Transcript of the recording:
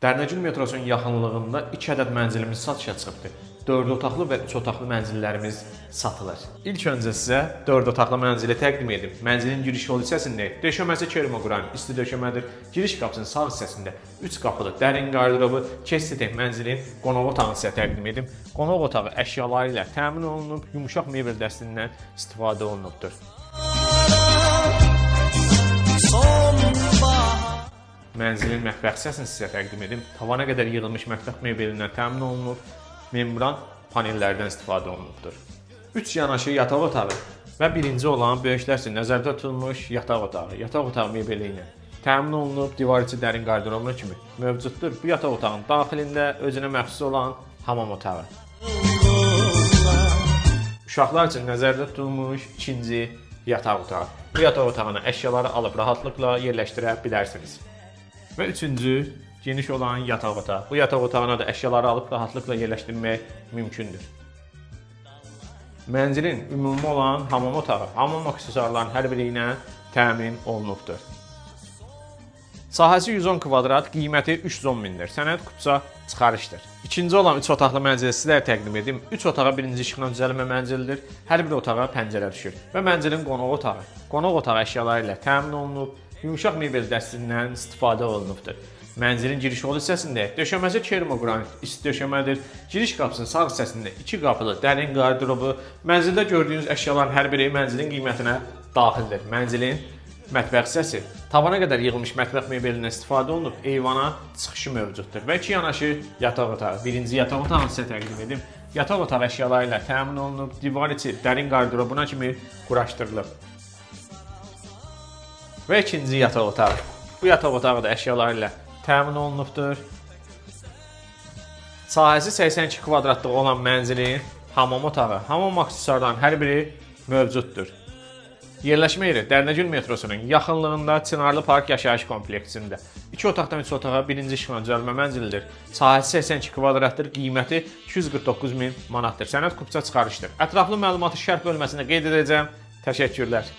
Dərnəgül metrosunun yaxınlığında 2 ədəd mənzilimiz satışa çıxıbdır. 4 otaqlı və 3 otaqlı mənzillərimiz satılır. İlk öncə sizə 4 otaqlı mənzili təqdim edim. Mənzilin giriş yolu hissəsində döşəməsi kermoqran, isti döşəmədir. Giriş qapısının sağ hissəsində 3 qapılı dərin qardırobu, keçid mənzilin qonaq otağını sizə təqdim edim. Qonaq otağı əşyaları ilə təmin olunub, yumşaq mebel dəstindən istifadə olunubdur. Mənzilin mətbəx hissəsini sizə təqdim edim. Tavana qədər yığılmış mətbəx mebelindən təmin olunub, membran panellərdən istifadə olunubdur. 3 yanaşı yataq otağı və birinci olan böyüklər üçün nəzərdə tutulmuş yataq otağı. Yataq otağı mebeli ilə təmin olunub, divar içi dərin qardırobu kimi mövcuddur. Bu yataq otağının daxilində özünə məxsus olan hamam otağı. Uşaqlar üçün nəzərdə tutulmuş ikinci yataq otağı. Bu yataq otağına əşyaları alıb rahatlıqla yerləşdirə bilərsiniz. Və üçüncü, geniş olan yataq otağı. Bu yataq otağına da əşyaları alıb rahatlıqla yerləşdirmək mümkündür. Mənzilin ümumi olan hamam otağı, hamam aksesuarlarının hər biri ilə təmin olunubdur. Sahəsi 110 kvadrat, qiyməti 310 mindir. Sənəd qutsa çıxarışdır. İkinci olan 3 otaqlı mənzili sizlərə təqdim edim. 3 otağa birinci işıqla düzəlmə mənzilidir. Hər bir otağa pəncərə düşür. Və mənzilin qonaq otağı. Qonaq otağı əşyaları ilə təmin olunub, yumşaq mebel dəstindən istifadə olunubdur. Mənzilin giriş yolu hissəsində döşəməsi kermogranit, isti döşəmədir. Giriş qapısının sağ hissəsində 2 qapılı dərin qardırobu. Mənzildə gördüyünüz əşyaların hər biri mənzilin qiymətinə daxildir. Mənzilin mətbəx hissəsi tavana qədər yığılmış mətbəx mebelindən istifadə olunub, eyvana çıxışı mövcuddur. Və 2 yanaşı yataq otağı. Birinci yataq otağını sizə təqdim edim. Yataq otağı əşyaları ilə təmin olunub, divar içi dərin qardırobuna kimi quraşdırılıb. Və ikinci yataq otağı. Bu yataq otağı da əşyaları ilə təmin olunubdur. Sahəsi 82 kvadratlıq olan mənzilin hamam otağı, hamam aksesuarlarının hər biri mövcuddur. Yerləşmə yeri Dərnəgül metrosunun yaxınlığında Çınarlı Park yaşayış kompleksində. 2 otaqdan 3 otağa birinci işıqla düzəlmə mənzilidir. Sahəsi 82 kvadratdır, qiyməti 249 min manatdır. Sənəd qupça çıxarışdır. Ətraflı məlumatı şərh bölməsində qeyd edəcəm. Təşəkkürlər.